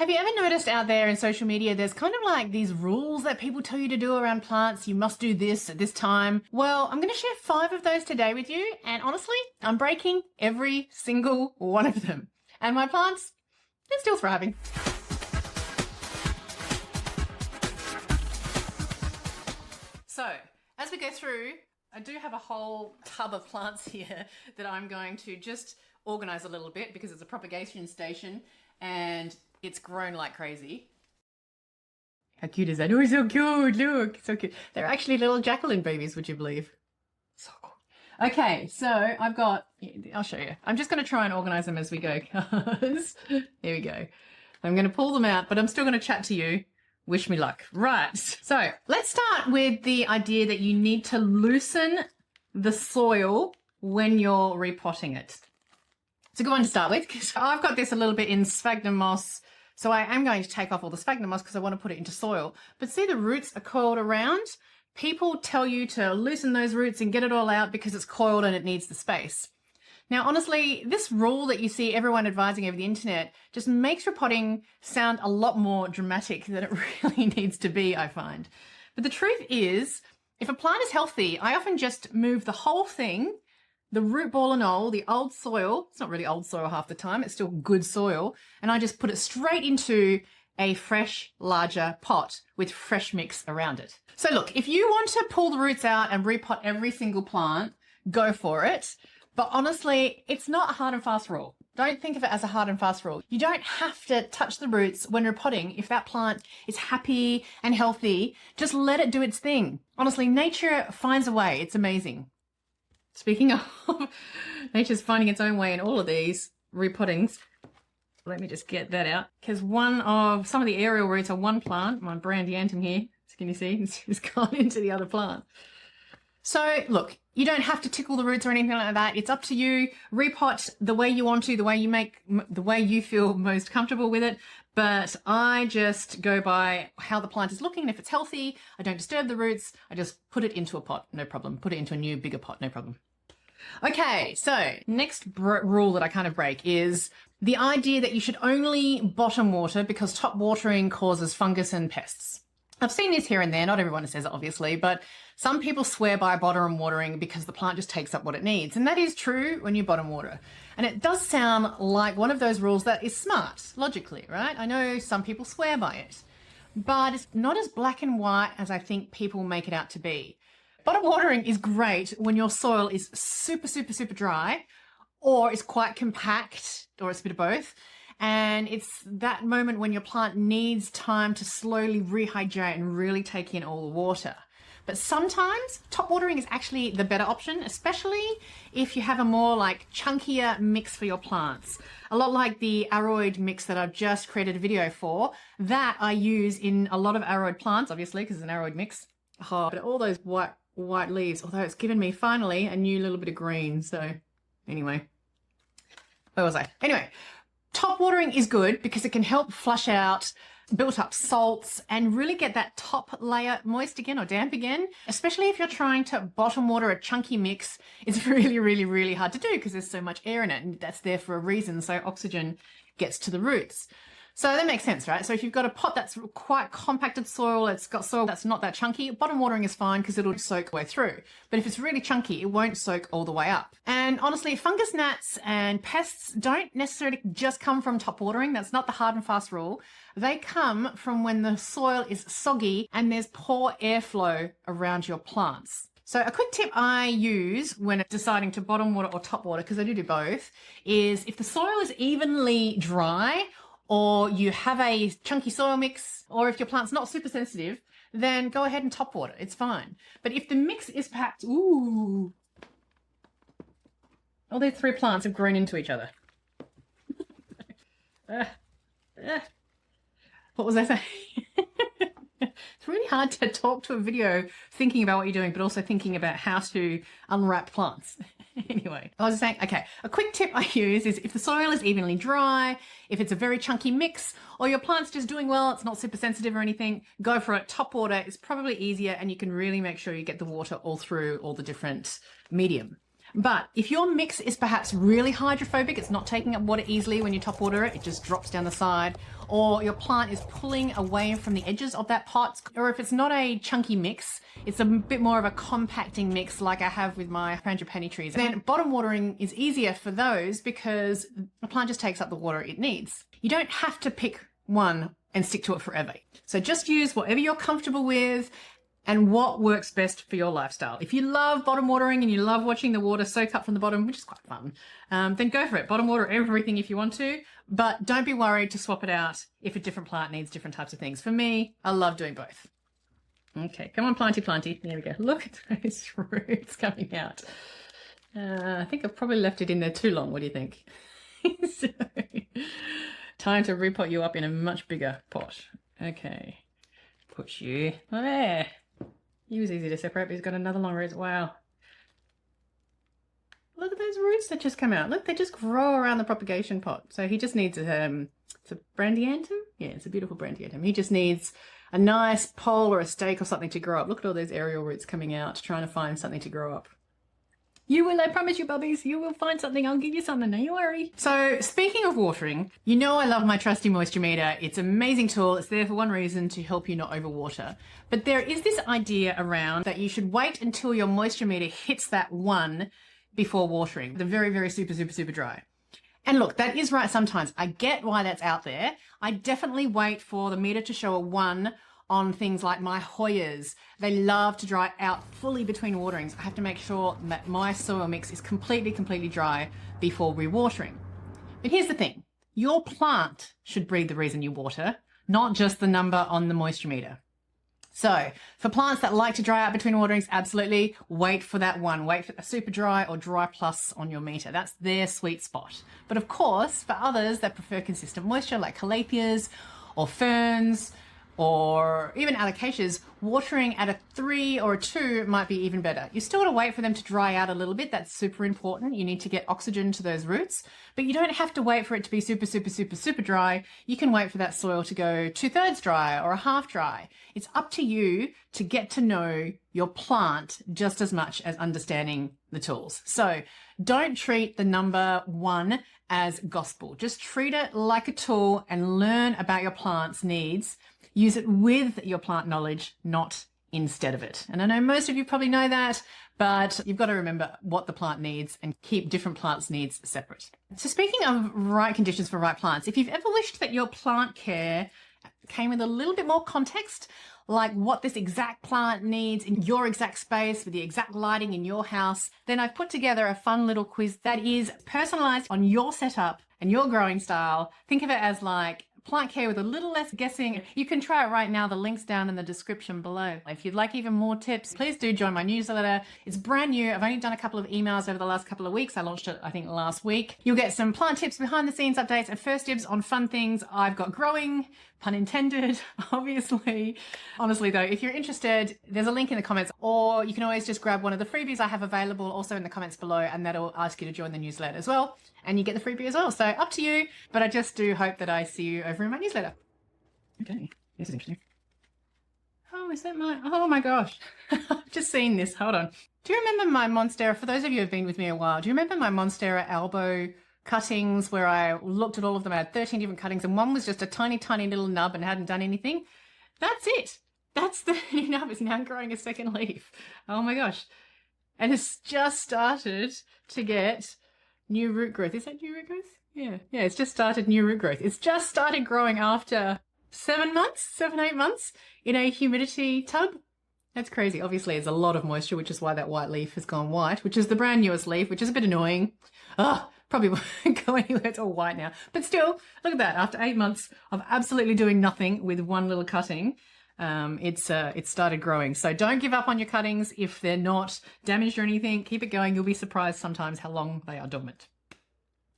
Have you ever noticed out there in social media, there's kind of like these rules that people tell you to do around plants. You must do this at this time. Well, I'm going to share 5 of those today with you. And honestly, I'm breaking every single one of them. And my plants, they're still thriving. So as we go through, I do have a whole tub of plants here that I'm going to just organize a little bit because it's a propagation station and it's grown like crazy. How cute is that? Oh, so cute. Look, so cute. They're actually little Jacqueline babies, would you believe? So cool. Okay, so I've got, I'll show you. I'm just going to try and organize them as we go, guys. Here we go. I'm going to pull them out, but I'm still going to chat to you. Wish me luck. Right. So let's start with the idea that you need to loosen the soil when you're repotting it. It's a good one to start with because I've got this a little bit in sphagnum moss. So I am going to take off all the sphagnum moss because I want to put it into soil. But see, the roots are coiled around. People tell you to loosen those roots and get it all out because it's coiled and it needs the space. Now, honestly, this rule that you see everyone advising over the internet just makes repotting sound a lot more dramatic than it really needs to be, I find. But the truth is, if a plant is healthy, I often just move the whole thing, the root ball and all, the old soil, it's not really old soil half the time, it's still good soil, and I just put it straight into a fresh, larger pot with fresh mix around it. So look, if you want to pull the roots out and repot every single plant, go for it. But honestly, it's not a hard and fast rule. Don't think of it as a hard and fast rule. You don't have to touch the roots when repotting if that plant is happy and healthy. Just let it do its thing. Honestly, nature finds a way. It's amazing. Speaking of, nature's finding its own way in all of these repottings. Let me just get that out. Because some of the aerial roots are one plant, my brandiantum here, as can you see, it's gone into the other plant. So look, you don't have to tickle the roots or anything like that. It's up to you. Repot the way you want to, the way you feel most comfortable with it. But I just go by how the plant is looking. And if it's healthy, I don't disturb the roots. I just put it into a pot, no problem. Put it into a new, bigger pot, no problem. Okay, so next rule that I kind of break is the idea that you should only bottom water because top watering causes fungus and pests. I've seen this here and there, not everyone says it obviously, but some people swear by bottom watering because the plant just takes up what it needs. And that is true when you bottom water. And it does sound like one of those rules that is smart, logically, right? I know some people swear by it, but it's not as black and white as I think people make it out to be. Bottom watering is great when your soil is super, super, super dry, or it's quite compact, or it's a bit of both. And it's that moment when your plant needs time to slowly rehydrate and really take in all the water. But sometimes top watering is actually the better option, especially if you have a more like chunkier mix for your plants. A lot like the aroid mix that I've just created a video for, that I use in a lot of aroid plants, obviously, because it's an aroid mix. Oh, but all those white leaves, although it's given me finally a new little bit of green. So anyway, where was I? Anyway. Top watering is good because it can help flush out built up salts and really get that top layer moist again or damp again, especially if you're trying to bottom water a chunky mix. It's really, really, really hard to do because there's so much air in it and that's there for a reason. So oxygen gets to the roots. So that makes sense, right? So if you've got a pot that's quite compacted soil, it's got soil that's not that chunky, bottom watering is fine because it'll soak the way through. But if it's really chunky, it won't soak all the way up. And honestly, fungus gnats and pests don't necessarily just come from top watering. That's not the hard and fast rule. They come from when the soil is soggy and there's poor airflow around your plants. So a quick tip I use when deciding to bottom water or top water, because I do both, is if the soil is evenly dry, or you have a chunky soil mix, or if your plant's not super sensitive, then go ahead and top water. It's fine. But if the mix is packed, ooh, all these 3 plants have grown into each other. What was I saying? It's really hard to talk to a video thinking about what you're doing, but also thinking about how to unwrap plants. Anyway, I was saying, okay, a quick tip I use is if the soil is evenly dry, if it's a very chunky mix, or your plant's just doing well, it's not super sensitive or anything, go for it. Top water is probably easier and you can really make sure you get the water all through all the different medium. But if your mix is perhaps really hydrophobic, it's not taking up water easily when you top water it, it just drops down the side, or your plant is pulling away from the edges of that pot, or if it's not a chunky mix, it's a bit more of a compacting mix like I have with my frangipani trees, then bottom watering is easier for those because the plant just takes up the water it needs. You don't have to pick one and stick to it forever. So just use whatever you're comfortable with and what works best for your lifestyle. If you love bottom watering and you love watching the water soak up from the bottom, which is quite fun, then go for it. Bottom water everything if you want to, but don't be worried to swap it out if a different plant needs different types of things. For me, I love doing both. Okay, come on, planty, planty. There we go. Look at those roots coming out. I think I've probably left it in there too long. What do you think? So, time to repot you up in a much bigger pot. Okay, put you there. He was easy to separate, but he's got another long root. Wow. Look at those roots that just come out. Look, they just grow around the propagation pot. So he just needs it's a brandiantum? Yeah, it's a beautiful brandiantum. He just needs a nice pole or a stake or something to grow up. Look at all those aerial roots coming out, trying to find something to grow up. You will, I promise you, bubbies, you will find something. I'll give you something, don't you worry. So speaking of watering, you know I love my trusty moisture meter. It's an amazing tool. It's there for one reason, to help you not overwater. But there is this idea around that you should wait until your moisture meter hits that 1 before watering. The very, very super, super, super dry. And look, that is right sometimes. I get why that's out there. I definitely wait for the meter to show a 1 on things like my Hoyas. They love to dry out fully between waterings. I have to make sure that my soil mix is completely dry before rewatering. But here's the thing. Your plant should be the reason you water, not just the number on the moisture meter. So for plants that like to dry out between waterings, absolutely wait for that 1. Wait for a super dry or dry plus on your meter. That's their sweet spot. But of course, for others that prefer consistent moisture like calatheas or ferns, or even alocasias, watering at a 3 or a 2 might be even better. You still got to wait for them to dry out a little bit. That's super important. You need to get oxygen to those roots, but you don't have to wait for it to be super dry. You can wait for that soil to go 2/3 dry or a half dry. It's up to you to get to know your plant just as much as understanding the tools. So don't treat the number 1 as gospel. Just treat it like a tool and learn about your plant's needs. Use it with your plant knowledge, not instead of it. And I know most of you probably know that, but you've got to remember what the plant needs and keep different plants' needs separate. So speaking of right conditions for right plants, if you've ever wished that your plant care came with a little bit more context, like what this exact plant needs in your exact space with the exact lighting in your house, then I've put together a fun little quiz that is personalized on your setup and your growing style. Think of it as like plant care with a little less guessing. You can try it right now. The link's down in the description below. If you'd like even more tips, please do join my newsletter. It's brand new. I've only done a couple of emails over the last couple of weeks. I launched it, I think, last week. You'll get some plant tips, behind the scenes updates, and first dibs on fun things I've got growing, pun intended, obviously. Honestly though, if you're interested, there's a link in the comments, or you can always just grab one of the freebies I have available also in the comments below, and that'll ask you to join the newsletter as well. And you get the freebie as well. So up to you, but I just do hope that I see you over in my newsletter. Okay, this is interesting. Oh, is that oh my gosh. I've just seen this, hold on. Do you remember my Monstera, for those of you who have been with me a while, do you remember my Monstera elbow cuttings where I looked at all of them? I had 13 different cuttings and one was just a tiny little nub and hadn't done anything. That's it. That's the new nub. It's now growing a second leaf. Oh my gosh. And it's just started to get new root growth. Is that new root growth? Yeah, it's just started new root growth. It's just started growing after 7 months, 8 months in a humidity tub. That's crazy. Obviously, it's a lot of moisture, which is why that white leaf has gone white, which is the brand newest leaf, which is a bit annoying. Probably won't go anywhere. It's all white now. But still, look at that. After 8 months of absolutely doing nothing with one little cutting, it's started growing. So don't give up on your cuttings if they're not damaged or anything. Keep it going. You'll be surprised sometimes how long they are dormant.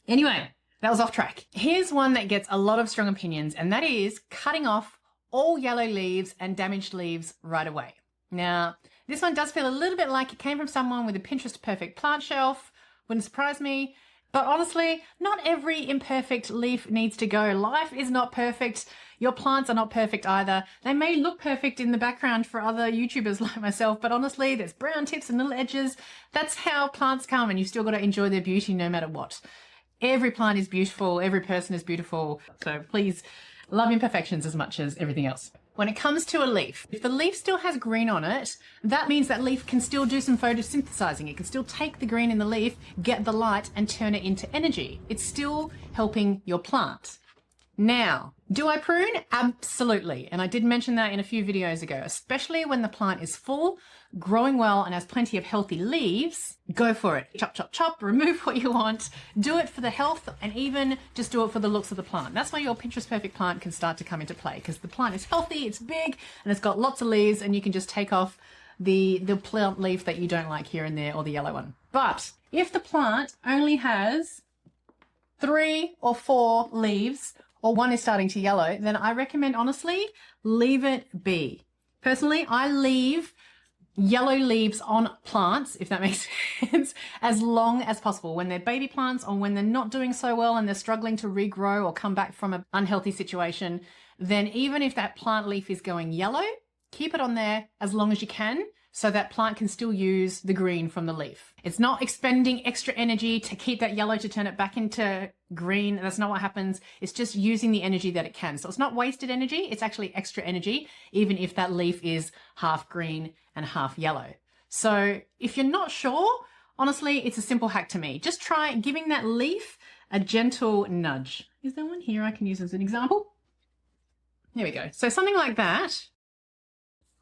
Anyway, that was off track. Here's one that gets a lot of strong opinions, and that is cutting off all yellow leaves and damaged leaves right away. Now, this one does feel a little bit like it came from someone with a Pinterest perfect plant shelf. Wouldn't surprise me. But honestly, not every imperfect leaf needs to go. Life is not perfect. Your plants are not perfect either. They may look perfect in the background for other YouTubers like myself, but honestly, there's brown tips and little edges. That's how plants come, and you've still got to enjoy their beauty no matter what. Every plant is beautiful. Every person is beautiful. So please love imperfections as much as everything else. When it comes to a leaf, if the leaf still has green on it, that means that leaf can still do some photosynthesizing. It can still take the green in the leaf, get the light, and turn it into energy. It's still helping your plant. Now, do I prune? Absolutely. And I did mention that in a few videos ago, especially when the plant is full, growing well, and has plenty of healthy leaves. Go for it. Chop, chop, chop, remove what you want. Do it for the health, and even just do it for the looks of the plant. That's why your Pinterest perfect plant can start to come into play, because the plant is healthy, it's big, and it's got lots of leaves, and you can just take off the plant leaf that you don't like here and there, or the yellow one. But if the plant only has 3 or 4 leaves, or one is starting to yellow, then I recommend, honestly, leave it be. Personally, I leave yellow leaves on plants, if that makes sense, as long as possible. When they're baby plants, or when they're not doing so well and they're struggling to regrow or come back from an unhealthy situation, then even if that plant leaf is going yellow, keep it on there as long as you can, so that plant can still use the green from the leaf. It's not expending extra energy to keep that yellow to turn it back into green. That's not what happens. It's just using the energy that it can. So it's not wasted energy. It's actually extra energy, even if that leaf is half green and half yellow. So if you're not sure, honestly, it's a simple hack to me. Just try giving that leaf a gentle nudge. Is there one here I can use as an example? There we go. So something like that.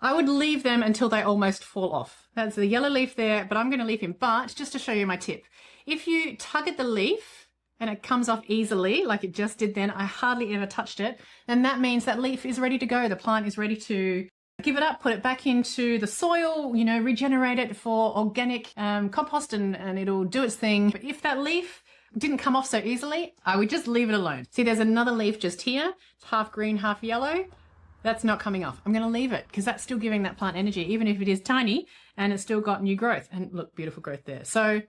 I would leave them until they almost fall off. That's the yellow leaf there, but I'm going to leave him. But just to show you my tip, if you tug at the leaf and it comes off easily, like it just did then, I hardly ever touched it, then that means that leaf is ready to go. The plant is ready to give it up, put it back into the soil, you know, regenerate it for organic compost, and it'll do its thing. But if that leaf didn't come off so easily, I would just leave it alone. See, there's another leaf just here. It's half green, half yellow. That's not coming off. I'm going to leave it because that's still giving that plant energy, even if it is tiny, and it's still got new growth. And look, beautiful growth there. So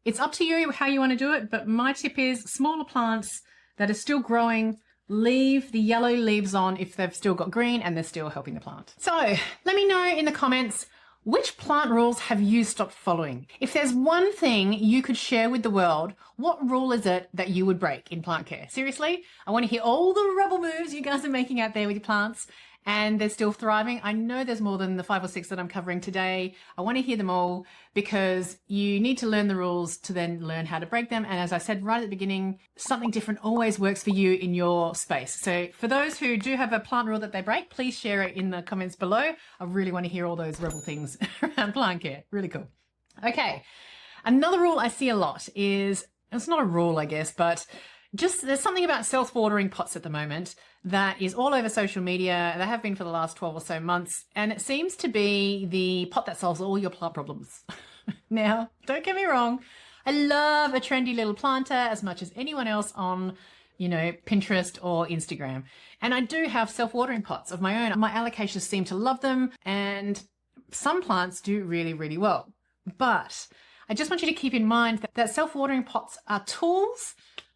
it's up to you how you want to do it. But my tip is smaller plants that are still growing, leave the yellow leaves on if they've still got green and they're still helping the plant. So let me know in the comments, which plant rules have you stopped following? If there's one thing you could share with the world, what rule is it that you would break in plant care? Seriously, I want to hear all the rebel moves you guys are making out there with your plants, and they're still thriving. I know there's more than the 5 or 6 that I'm covering today. I want to hear them all, because you need to learn the rules to then learn how to break them. And as I said right at the beginning, something different always works for you in your space. So for those who do have a plant rule that they break, please share it in the comments below. I really want to hear all those rebel things around plant care. Really cool. Okay. Another rule I see a lot is, it's not a rule, I guess, but just there's something about self-watering pots at the moment that is all over social media. They have been for the last 12 or so months, and it seems to be the pot that solves all your plant problems. Now, don't get me wrong, I love a trendy little planter as much as anyone else on, you know, Pinterest or Instagram. And I do have self-watering pots of my own. My alocasias seem to love them, and some plants do really, really well. But I just want you to keep in mind that self-watering pots are tools,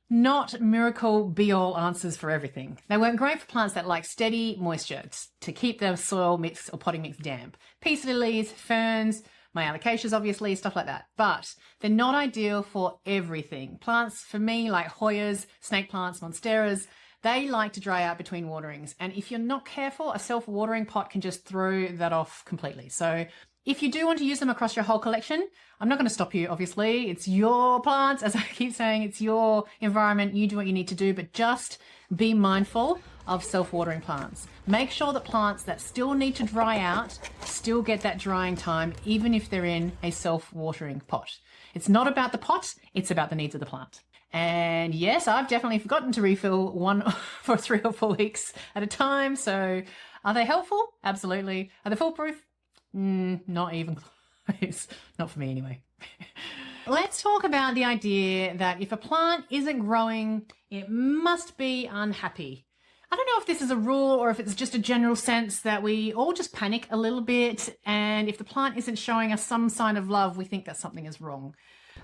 not miracle be-all answers for everything. They work great for plants that like steady moisture to keep their soil mix or potting mix damp. Peace lilies, ferns, my alocasias obviously, stuff like that. But they're not ideal for everything. Plants, for me, like Hoyas, snake plants, monsteras, they like to dry out between waterings. And if you're not careful, a self-watering pot can just throw that off completely. So if you do want to use them across your whole collection, I'm not going to stop you, obviously. It's your plants. As I keep saying, it's your environment. You do what you need to do, but just be mindful of self-watering plants. Make sure that plants that still need to dry out still get that drying time, even if they're in a self-watering pot. It's not about the pot, it's about the needs of the plant. And yes, I've definitely forgotten to refill one for 3 or 4 weeks at a time. So are they helpful? Absolutely. Are they foolproof? Not even close. Not for me anyway. Let's talk about the idea that if a plant isn't growing, it must be unhappy. I don't know if this is a rule or if it's just a general sense that we all just panic a little bit, and if the plant isn't showing us some sign of love, we think that something is wrong.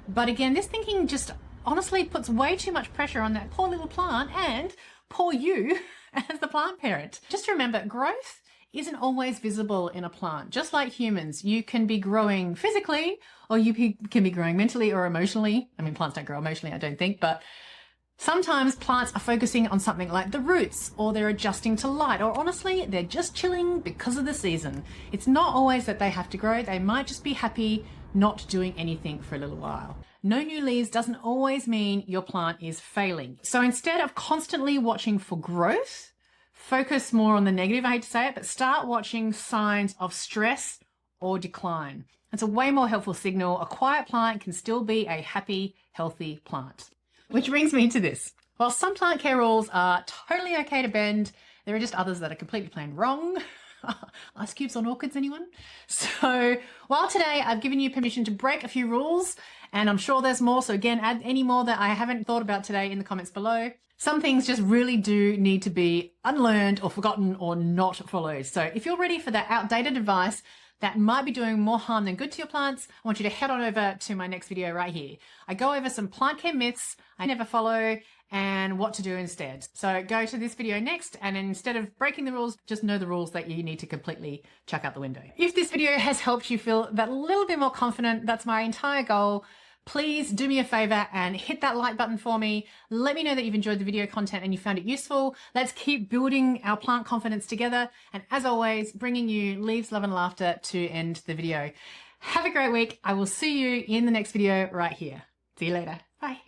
But again, this thinking just honestly puts way too much pressure on that poor little plant and poor you as the plant parent. Just remember, growth isn't always visible in a plant. Just like humans, you can be growing physically or you can be growing mentally or emotionally. I mean, plants don't grow emotionally, I don't think, but sometimes plants are focusing on something like the roots, or they're adjusting to light, or honestly, they're just chilling because of the season. It's not always that they have to grow. They might just be happy not doing anything for a little while. No new leaves doesn't always mean your plant is failing. So instead of constantly watching for growth, focus more on the negative, I hate to say it, but start watching signs of stress or decline. It's a way more helpful signal. A quiet plant can still be a happy, healthy plant. Which brings me to this. While some plant care rules are totally okay to bend, there are just others that are completely plain wrong. Ice cubes on orchids, anyone? So while today I've given you permission to break a few rules, and I'm sure there's more, so again, add any more that I haven't thought about today in the comments below. Some things just really do need to be unlearned or forgotten or not followed. So if you're ready for that outdated advice that might be doing more harm than good to your plants, I want you to head on over to my next video right here. I go over some plant care myths I never follow and what to do instead. So go to this video next, and instead of breaking the rules, just know the rules that you need to completely chuck out the window. If this video has helped you feel that little bit more confident, that's my entire goal. Please do me a favor and hit that like button for me. Let me know that you've enjoyed the video content and you found it useful. Let's keep building our plant confidence together. And as always, bringing you leaves, love and laughter to end the video. Have a great week. I will see you in the next video right here. See you later. Bye.